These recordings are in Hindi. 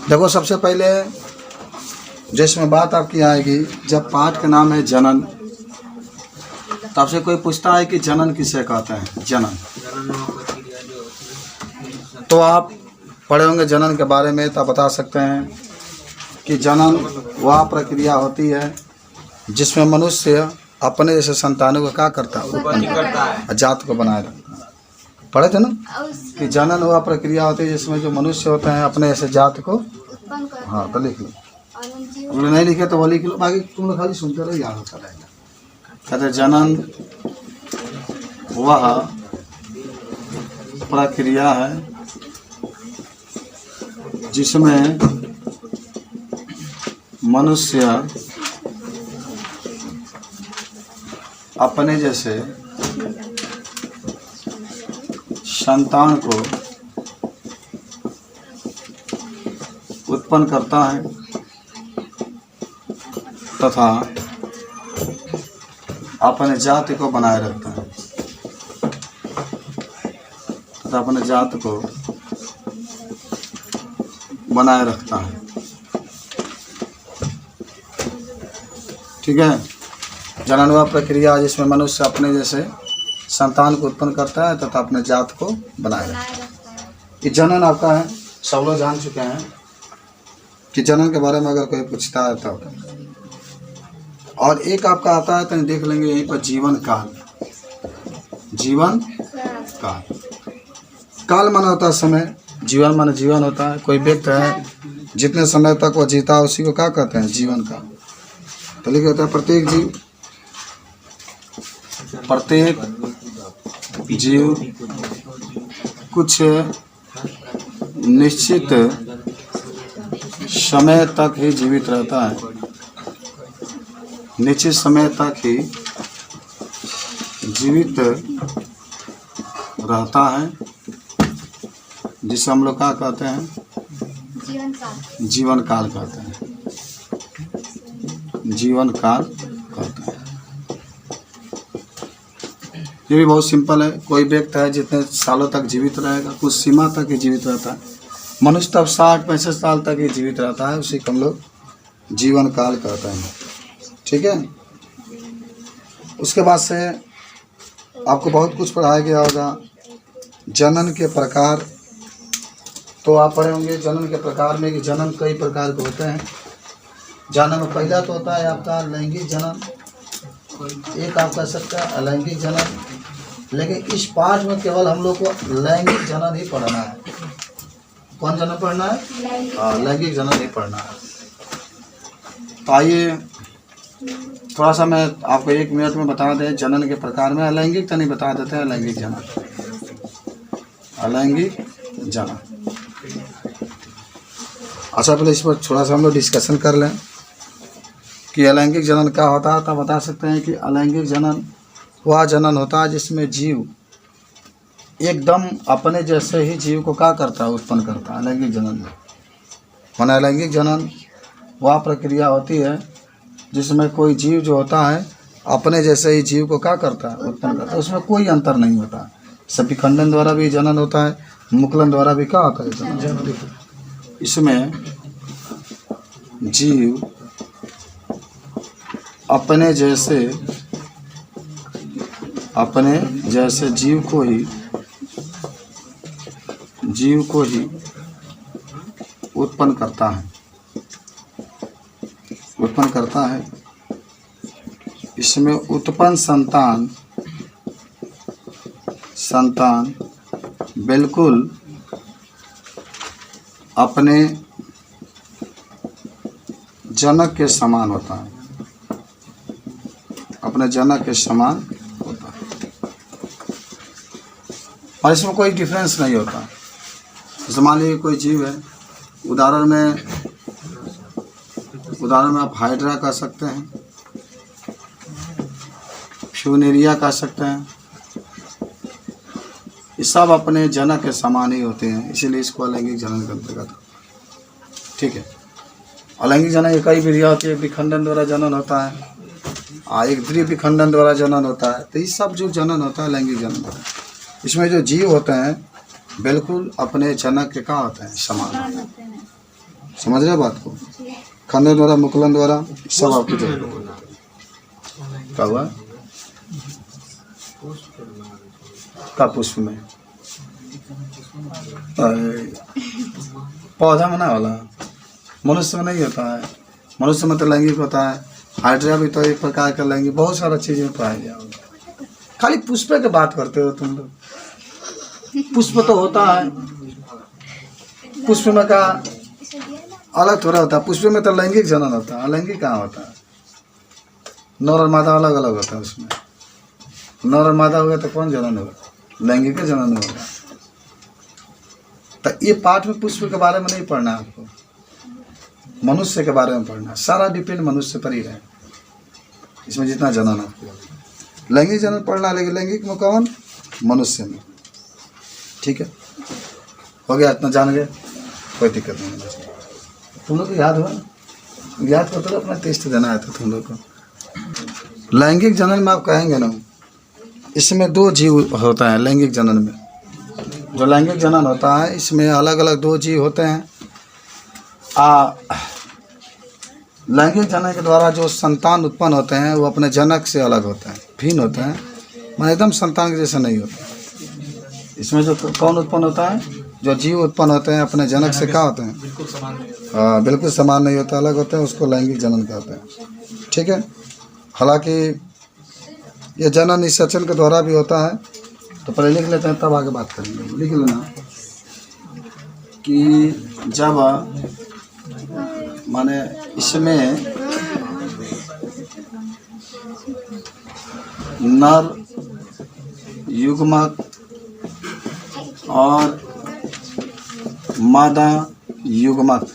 देखो, सबसे पहले जिसमें बात आपकी आएगी, जब पाठ का नाम है जनन, तो आपसे कोई पूछता है कि जनन किसे कहते हैं, जनन, तो आप पढ़े होंगे जनन के बारे में, तो आप बता सकते हैं कि जनन वह प्रक्रिया होती है जिसमें मनुष्य अपने जैसे संतानों को क्या करता है, उत्पन्न करता है, जात को बनाए रखता है। पढ़े थे ना कि जनन वह प्रक्रिया होती है जिसमें जो मनुष्य होते हैं अपने ऐसे जात को, हाँ तो लिख लो, तुम लोग नहीं लिखे तो वो लिख लो, बाकी तुम लोग खाली सुनते रहो, याद होता रहेगा। कहते जनन वह प्रक्रिया है जिसमें मनुष्य अपने जैसे संतान को उत्पन्न करता है तथा अपने जाति को बनाए रखता है, तथा अपने जाति को बनाए रखता है। ठीक है, जनन वह प्रक्रिया जिसमें मनुष्य अपने जैसे संतान को उत्पन्न करता है तथा अपने जात को बनाए रखता है। ये जनन आपका है, सब लोग जान चुके हैं कि जनन के बारे में अगर कोई पूछता है तो। और एक आपका आता है तो देख लेंगे यहीं पर जीवन काल। जीवन काल, काल माना होता है समय, जीवन माना जीवन होता है। कोई व्यक्ति है जितने समय तक वो जीता है उसी को क्या कहते हैं, जीवन काल। तो लिखा होता है प्रत्येक जीव कुछ निश्चित समय तक ही जीवित रहता है, निश्चित समय तक ही जीवित रहता है, जिसे हम लोग क्या कहते हैं, जीवन काल कहते हैं, जीवन काल कहते हैं। ये भी बहुत सिंपल है। कोई व्यक्ति है जितने सालों तक जीवित रहेगा, कुछ सीमा तक ही जीवित रहता है। मनुष्य तब 60-65 साल तक ही जीवित रहता है, उसी को हम लोग जीवन काल कहते हैं। ठीक है, उसके बाद से आपको बहुत कुछ पढ़ाया गया होगा। जनन के प्रकार तो आप पढ़े होंगे, जनन के प्रकार में कि जनन कई प्रकार के होते हैं। जनन में पहला तो होता है आपका लैंगिक जनन, एक आप कह सकते हैं अलैंगिक जनन, लेकिन इस पाठ में केवल हम लोग को लैंगिक जनन ही पढ़ना है। कौन जनन पढ़ना है? लैंगिक जनन ही पढ़ना है। तो आइए थोड़ा सा मैं आपको 1 मिनट में बता दें जनन के प्रकार में। अलैंगिक तो नहीं बता देते हैं, अलैंगिक जनन, अलैंगिक जनन। अच्छा, पहले इस पर थोड़ा सा हम लोग डिस्कशन कर लें कि अलैंगिक जनन क्या होता है। तो बता सकते हैं कि अलैंगिक जनन वह जनन होता है जिसमें जीव एकदम अपने जैसे ही जीव को क्या करता है, उत्पन्न करता है। अलैंगिक जनन में माना अलैंगिक जनन वह प्रक्रिया होती है जिसमें कोई जीव जो होता है अपने जैसे ही जीव को क्या करता है, उत्पन्न करता है। उसमें कोई अंतर नहीं होता है। सब विखंडन द्वारा भी जनन होता है, मुकुलन द्वारा भी क्या होता है, जनन। इसमें जीव अपने जैसे जीव को ही उत्पन्न करता है। इसमें उत्पन्न संतान बिल्कुल अपने जनक के समान होता है, अपने जनक के समान होता है, और इसमें कोई डिफरेंस नहीं होता। जैसे मान लीजिए कोई जीव है, उदाहरण में आप हाइड्रा कह सकते हैं, फ्यूनेरिया कह सकते हैं। ये सब अपने जनक के समान ही होते हैं, इसीलिए इसको अलैंगिक जनन के अंतर्गत। ठीक है, अलैंगिक जनन एक ही विधिया होती है, विखंडन द्वारा जनन होता है, एक द्वितीय विखंडन द्वारा जनन होता है। तो ये सब जो जनन होता है लैंगिक जनन होता है। इसमें जो जीव होते हैं बिल्कुल अपने जनक के क्या होते हैं, समान होते हैं। समझ रहे हो बात को? खाने द्वारा, मुकुलन द्वारा, सब आपकी जगह क्या हुआ का पुष्प में पौधा में ना वाला, मनुष्य में नहीं होता है। मनुष्य में तो लैंगिक होता है, हाइड्रा भी तो एक प्रकार का लैंगिक, बहुत सारा चीज़ें पाया गया। खाली पुष्प की बात करते हो तुम लोग। पुष्प तो होता है, पुष्प में का अलग थोड़ा होता है। पुष्प में तो लैंगिक जनन होता है, अलैंगिक कहाँ होता है? नर और मादा अलग अलग होता है उसमें। नर और मादा हुआ तो कौन जनन होगा? लैंगिक जनन होगा। तो ये पाठ में पुष्प के बारे में नहीं पढ़ना है आपको, मनुष्य के बारे में पढ़ना। सारा डिपेंड मनुष्य पर ही रहे, इसमें जितना जनन आपको लैंगिक जनन पढ़ना, लेकिन लैंगिक में कौन? मनुष्य में। ठीक है, हो गया, इतना जान गए, कोई दिक्कत नहीं। तुम लोग को याद हुआ? याद करते तो अपना टेस्ट देना है तो तुम लोग को। लैंगिक जनन में आप कहेंगे ना, इसमें दो जीव होता है लैंगिक जनन में। जो लैंगिक जनन होता है इसमें अलग अलग दो जीव होते हैं। लैंगिक जनन के द्वारा जो संतान उत्पन्न होते हैं वो अपने जनक से अलग होते हैं, भिन्न होते हैं, मतलब एकदम संतान के जैसे नहीं होते। इसमें जो कौन उत्पन्न होता है? जो जीव उत्पन्न होते हैं अपने जनक से क्या होते हैं? हाँ, बिल्कुल समान नहीं होता, अलग होते हैं, उसको लैंगिक जनन कहते हैं। ठीक है, हालांकि ये जनन निषेचन के द्वारा भी होता है। तो पहले लिख लेते हैं, तब आगे बात करेंगे। लिख लेना कि जब माने इसमें नर युग्मक और मादा युग्मक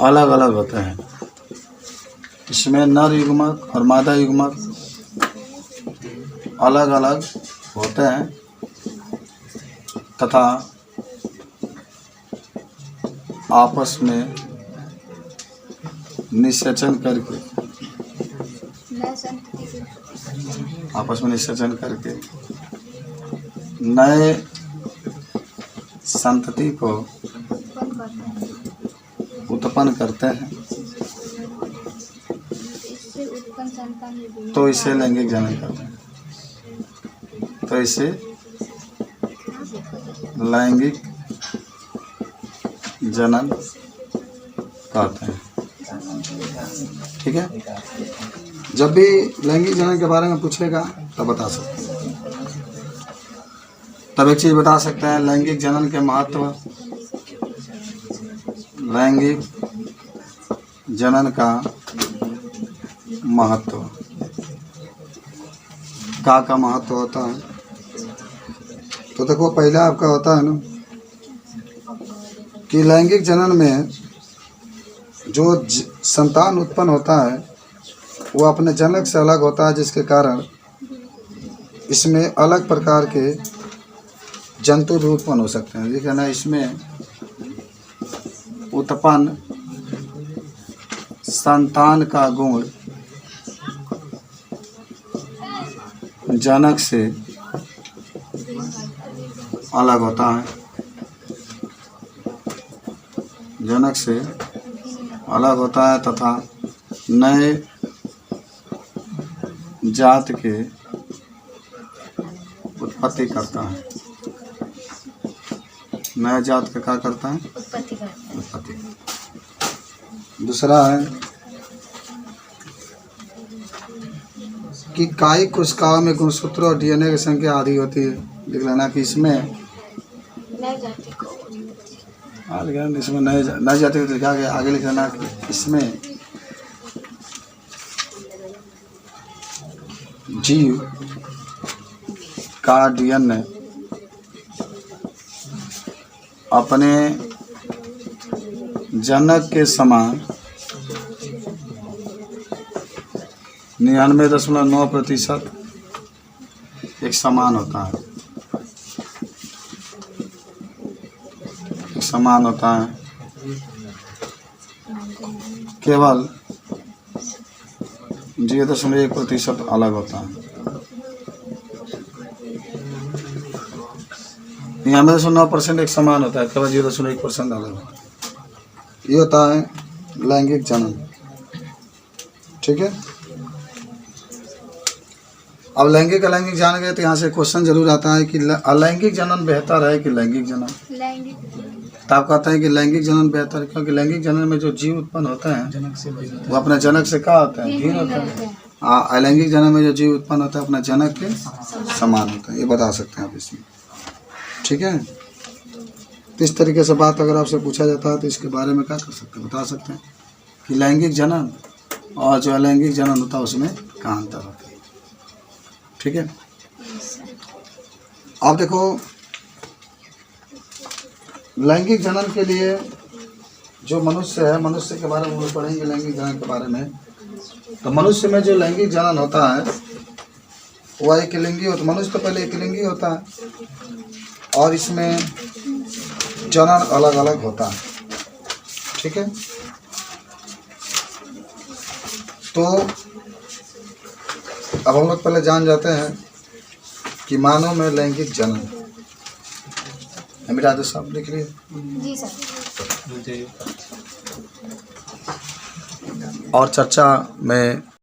अलग अलग होते हैं। इसमें नर युग्मक और मादा युग्मक अलग अलग होते हैं तथा आपस में निषेचन करके नए संतति को उत्पन्न करते हैं, तो इसे लैंगिक जनन कहते हैं। तो इसे लैंगिक जनन कहते हैं। ठीक है, जब भी लैंगिक जनन के बारे में पूछेगा तब बता सकते हैं। तब एक चीज़ बता सकते हैं, लैंगिक जनन के महत्व, लैंगिक जनन का महत्व का महत्व होता है। तो देखो, पहला आपका होता है ना कि लैंगिक जनन में जो संतान उत्पन्न होता है वो अपने जनक से अलग होता है, जिसके कारण इसमें अलग प्रकार के जंतु भी उत्पन्न हो सकते हैं। देखिए ना, इसमें उत्पन्न संतान का गुण जनक से अलग होता है, जनक से अलग होता है तथा नए जात के उत्पत्ति करता है। नया जात का क्या करता है? उत्पत्ति। दूसरा है कि कायिक कोशिकाओं में गुणसूत्र और डीएनए की संख्या आधी होती है। लिख लेना कि इसमें इसमें नए जाति को लिखा गया। आगे लिख लेना कि इसमें जीव का डीएनए अपने जनक के समान 99.9% एक समान होता है, एक समान होता है। केवल 0.1% अलग होता है। 99% एक समान होता है, केवल 0.1% अलग होता है। ये होता है लैंगिक जनन। ठीक है, अब लैंगिक अलैंगिक जान गए तो यहाँ से क्वेश्चन जरूर आता है कि अलैंगिक जनन बेहतर है कि लैंगिक जनन। तो आप कहते हैं कि लैंगिक जनन बेहतर है, क्योंकि लैंगिक जनन में जो जीव उत्पन्न होते हैं वो अपने जनक से क्या होते हैं, भिन्न होते हैं। अलैंगिक जनन में जो जीव उत्पन्न होता है अपना जनक के समान होता है, ये बता सकते हैं आप इसमें। ठीक है, तो इस तरीके से बात अगर आपसे पूछा जाता है तो इसके बारे में क्या कर सकते हैं, बता सकते हैं कि लैंगिक जनन और जो अलैंगिक जनन होता है उसमें क्या अंतर होता है। ठीक है, अब देखो लैंगिक जनन के लिए जो मनुष्य है, मनुष्य के बारे में हम पढ़ेंगे लैंगिक जनन के बारे में। तो मनुष्य में जो लैंगिक जनन होता है वह एक लिंगी होता है। मनुष्य तो पहले एक लिंगी होता है और इसमें जनन अलग अलग होता है। ठीक है, तो अब हम लोग पहले जान जाते हैं कि मानव में लैंगिक जनन। अमिराज साहब लिख लिए जी सर। और चर्चा में